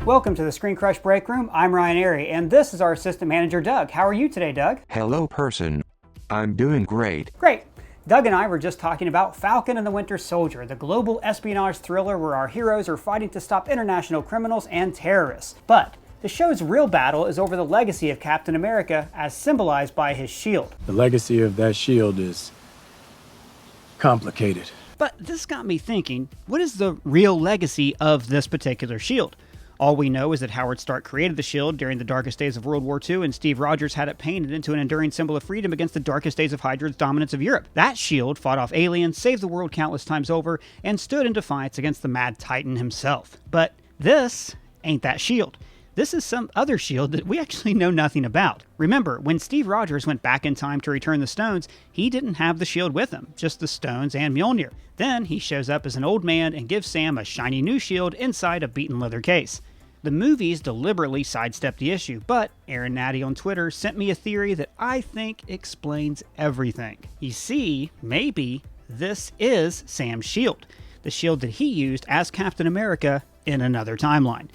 Welcome to the ScreenCrush Break Room. I'm Ryan Airy, and this is our assistant manager, Doug. How are you today, Doug? Hello, person. I'm doing great. Great. Doug and I were just talking about Falcon and the Winter Soldier, the global espionage thriller where our heroes are fighting to stop international criminals and terrorists. But the show's real battle is over the legacy of Captain America as symbolized by his shield. The legacy of that shield is complicated. But this got me thinking, what is the real legacy of this particular shield? All we know is that Howard Stark created the shield during the darkest days of World War II, and Steve Rogers had it painted into an enduring symbol of freedom against the darkest days of Hydra's dominance of Europe. That shield fought off aliens, saved the world countless times over, and stood in defiance against the Mad Titan himself. But this ain't that shield. This is some other shield that we actually know nothing about. Remember, when Steve Rogers went back in time to return the stones, he didn't have the shield with him, just the stones and Mjolnir. Then he shows up as an old man and gives Sam a shiny new shield inside a beaten leather case. The movies deliberately sidestepped the issue, but Aaron Natty on Twitter sent me a theory that I think explains everything. You see, maybe this is Sam's shield, the shield that he used as Captain America in another timeline.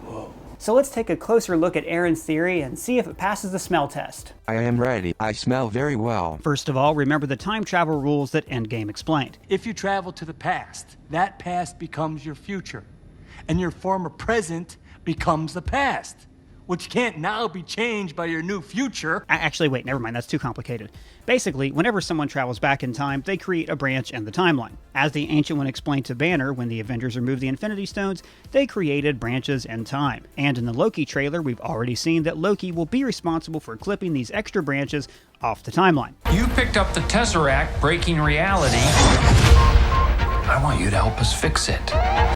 Whoa. So let's take a closer look at Aaron's theory and see if it passes the smell test. I am ready. I smell very well. First of all, remember the time travel rules that Endgame explained. If you travel to the past, that past becomes your future. And your former present becomes the past, which can't now be changed by your new future. Actually, wait, never mind, that's too complicated. Basically, whenever someone travels back in time, they create a branch in the timeline. As the Ancient One explained to Banner when the Avengers removed the Infinity Stones, they created branches in time. And in the Loki trailer, we've already seen that Loki will be responsible for clipping these extra branches off the timeline. You picked up the Tesseract, breaking reality. I want you to help us fix it.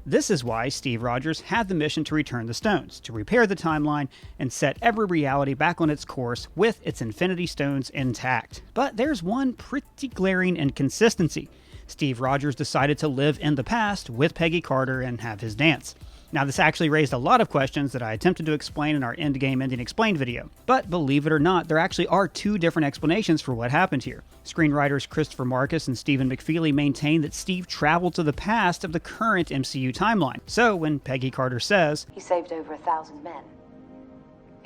This is why Steve Rogers had the mission to return the stones, to repair the timeline and set every reality back on its course with its Infinity Stones intact. But there's one pretty glaring inconsistency. Steve Rogers decided to live in the past with Peggy Carter and have his dance. Now, this actually raised a lot of questions that I attempted to explain in our Endgame Ending Explained video. But believe it or not, there actually are two different explanations for what happened here. Screenwriters Christopher Marcus and Stephen McFeely maintain that Steve traveled to the past of the current MCU timeline. So when Peggy Carter says, "He saved over 1,000 men,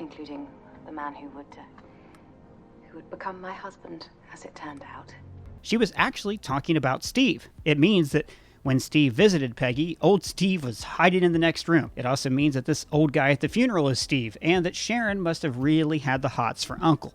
including the man who would become my husband, as it turned out," she was actually talking about Steve. It means that when Steve visited Peggy, old Steve was hiding in the next room. It also means that this old guy at the funeral is Steve, and that Sharon must have really had the hots for Uncle.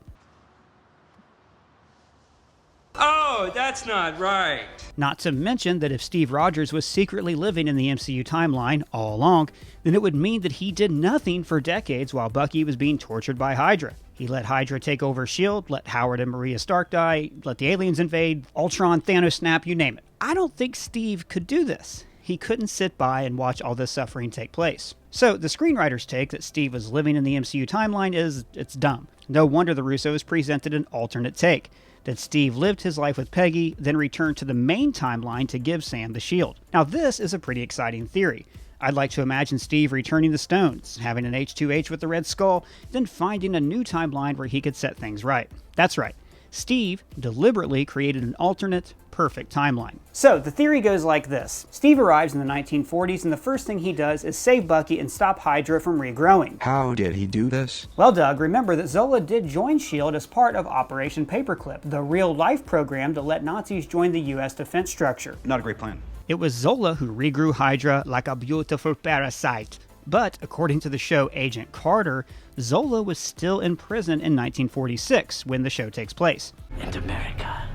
Oh, that's not right. Not to mention that if Steve Rogers was secretly living in the MCU timeline all along, then it would mean that he did nothing for decades while Bucky was being tortured by Hydra. He let Hydra take over S.H.I.E.L.D., let Howard and Maria Stark die, let the aliens invade, Ultron, Thanos snap, you name it. I don't think Steve could do this. He couldn't sit by and watch all this suffering take place. So the screenwriters' take that Steve was living in the MCU timeline it's dumb. No wonder the Russos presented an alternate take, that Steve lived his life with Peggy, then returned to the main timeline to give Sam the shield. Now this is a pretty exciting theory. I'd like to imagine Steve returning the stones, having an H2H with the Red Skull, then finding a new timeline where he could set things right. That's right. Steve deliberately created an alternate, perfect timeline. So the theory goes like this. Steve arrives in the 1940s, and the first thing he does is save Bucky and stop Hydra from regrowing. How did he do this? Well, Doug, remember that Zola did join S.H.I.E.L.D. as part of Operation Paperclip, the real-life program to let Nazis join the U.S. defense structure. Not a great plan. It was Zola who regrew Hydra like a beautiful parasite. But according to the show Agent Carter, Zola was still in prison in 1946 when the show takes place. And America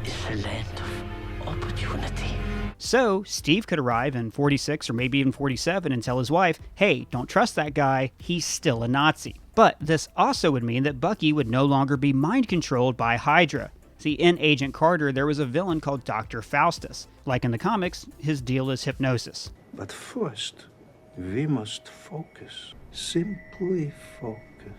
is a land of opportunity. So Steve could arrive in 46 or maybe even 47 and tell his wife, hey, don't trust that guy, he's still a Nazi. But this also would mean that Bucky would no longer be mind-controlled by Hydra. See, in Agent Carter, there was a villain called Dr. Faustus. Like in the comics, his deal is hypnosis. But first, we must focus. Simply focus.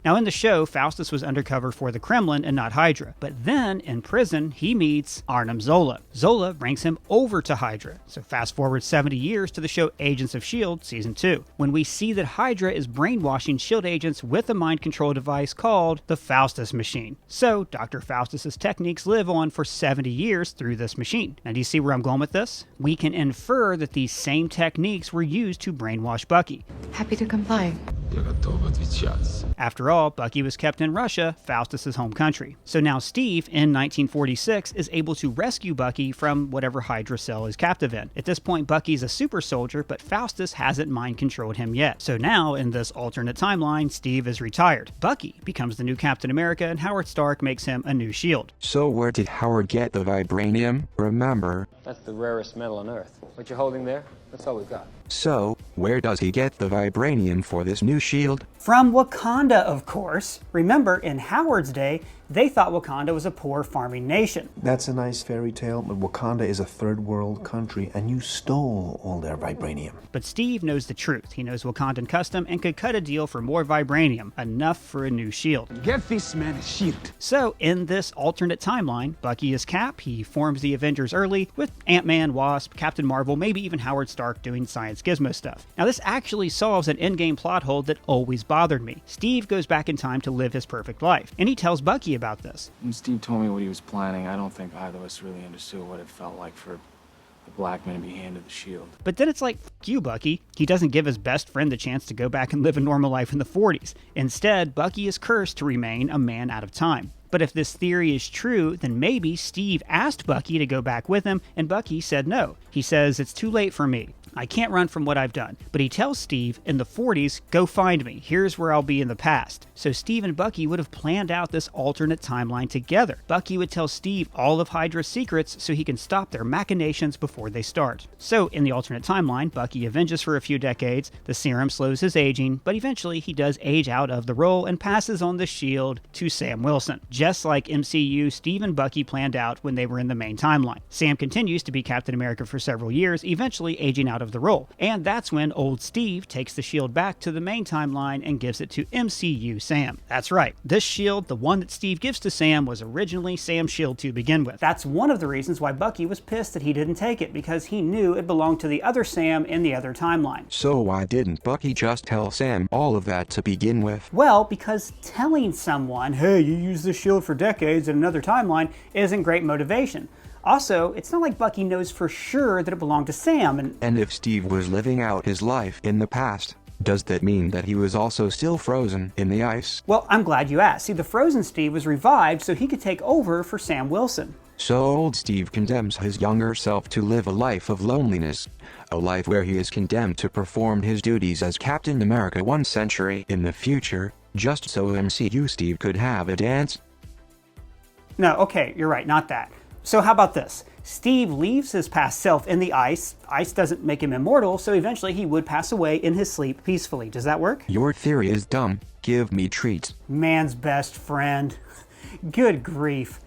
Now in the show, Faustus was undercover for the Kremlin and not Hydra. But then, in prison, he meets Arnim Zola. Zola brings him over to Hydra. So fast forward 70 years to the show Agents of S.H.I.E.L.D. Season 2, when we see that Hydra is brainwashing S.H.I.E.L.D. agents with a mind control device called the Faustus machine. So Dr. Faustus's techniques live on for 70 years through this machine. Now do you see where I'm going with this? We can infer that these same techniques were used to brainwash Bucky. Happy to comply. After all, Bucky was kept in Russia, Faustus's home country. So now Steve, in 1946, is able to rescue Bucky from whatever Hydra cell is captive in. At this point, Bucky's a super soldier, but Faustus hasn't mind-controlled him yet. So now, in this alternate timeline, Steve is retired. Bucky becomes the new Captain America, and Howard Stark makes him a new shield. So where did Howard get the vibranium? Remember? That's the rarest metal on Earth. What you're holding there, that's all we've got. So, where does he get the vibranium for this new shield? From Wakanda, of course. Remember, in Howard's day, they thought Wakanda was a poor farming nation. That's a nice fairy tale, but Wakanda is a third world country, and you stole all their vibranium. But Steve knows the truth. He knows Wakandan custom and could cut a deal for more vibranium, enough for a new shield. Get this man a shield. So, in this alternate timeline, Bucky is Cap. He forms the Avengers early, with Ant-Man, Wasp, Captain Marvel, maybe even Howard Stark doing science gizmo stuff. Now, this actually solves an Endgame plot hole that always bothered me. Steve goes back in time to live his perfect life, and he tells Bucky about this. When Steve told me what he was planning, I don't think either of us really understood what it felt like for the black man to be handed the shield. But then it's like, fuck you, Bucky. He doesn't give his best friend the chance to go back and live a normal life in the 40s. Instead, Bucky is cursed to remain a man out of time. But if this theory is true, then maybe Steve asked Bucky to go back with him, and Bucky said no. He says, it's too late for me. I can't run from what I've done. But he tells Steve, in the 40s, go find me. Here's where I'll be in the past. So Steve and Bucky would have planned out this alternate timeline together. Bucky would tell Steve all of Hydra's secrets so he can stop their machinations before they start. So in the alternate timeline, Bucky avenges for a few decades. The serum slows his aging, but eventually he does age out of the role and passes on the shield to Sam Wilson. Just like MCU, Steve and Bucky planned out when they were in the main timeline. Sam continues to be Captain America for several years, eventually aging out of the role. And that's when old Steve takes the shield back to the main timeline and gives it to MCU Sam. That's right. This shield, the one that Steve gives to Sam, was originally Sam's shield to begin with. That's one of the reasons why Bucky was pissed that he didn't take it, because he knew it belonged to the other Sam in the other timeline. So why didn't Bucky just tell Sam all of that to begin with? Well, because telling someone, hey, you used this shield for decades in another timeline, isn't great motivation. Also, it's not like Bucky knows for sure that it belonged to Sam, and if Steve was living out his life in the past, does that mean that he was also still frozen in the ice? Well, I'm glad you asked. See, the frozen Steve was revived so he could take over for Sam Wilson. So old Steve condemns his younger self to live a life of loneliness, a life where he is condemned to perform his duties as Captain America 1 century in the future, just so MCU Steve could have a dance? No, okay, you're right, not that. So how about this? Steve leaves his past self in the ice. Ice doesn't make him immortal, so eventually he would pass away in his sleep peacefully. Does that work? Your theory is dumb. Give me treats. Man's best friend. Good grief.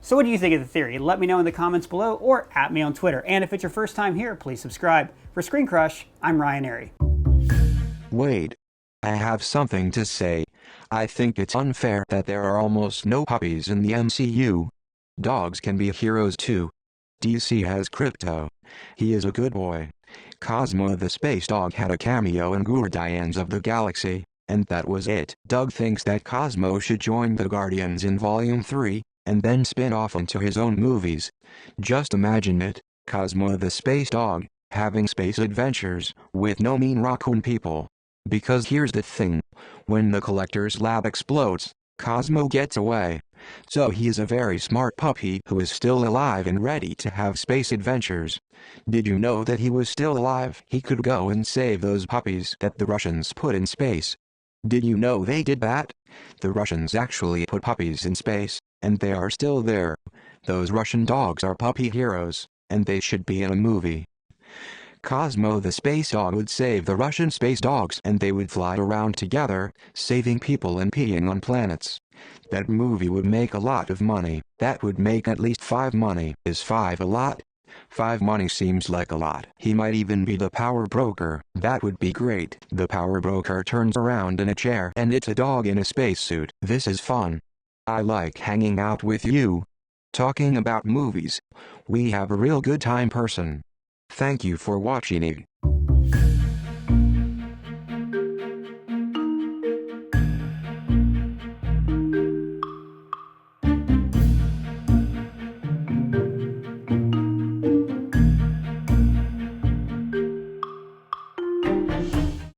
So what do you think of the theory? Let me know in the comments below or at me on Twitter. And if it's your first time here, please subscribe. For ScreenCrush, I'm Ryan Airy. Wait. I have something to say. I think it's unfair that there are almost no puppies in the MCU. Dogs can be heroes too. DC has Crypto. He is a good boy. Cosmo the space dog had a cameo in Guardians of the Galaxy, and that was it. Doug thinks that Cosmo should join the Guardians in Volume 3, and then spin off into his own movies. Just imagine it, Cosmo the space dog, having space adventures, with no mean raccoon people. Because here's the thing, when the Collector's lab explodes, Cosmo gets away. So he is a very smart puppy who is still alive and ready to have space adventures. Did you know that he was still alive? He could go and save those puppies that the Russians put in space. Did you know they did that? The Russians actually put puppies in space, and they are still there. Those Russian dogs are puppy heroes, and they should be in a movie. Cosmo the space dog would save the Russian space dogs and they would fly around together, saving people and peeing on planets. That movie would make a lot of money. That would make at least 5 money. Is 5 a lot? 5 money seems like a lot. He might even be the power broker. That would be great. The power broker turns around in a chair and it's a dog in a spacesuit. This is fun. I like hanging out with you. Talking about movies. We have a real good time, person. Thank you for watching it.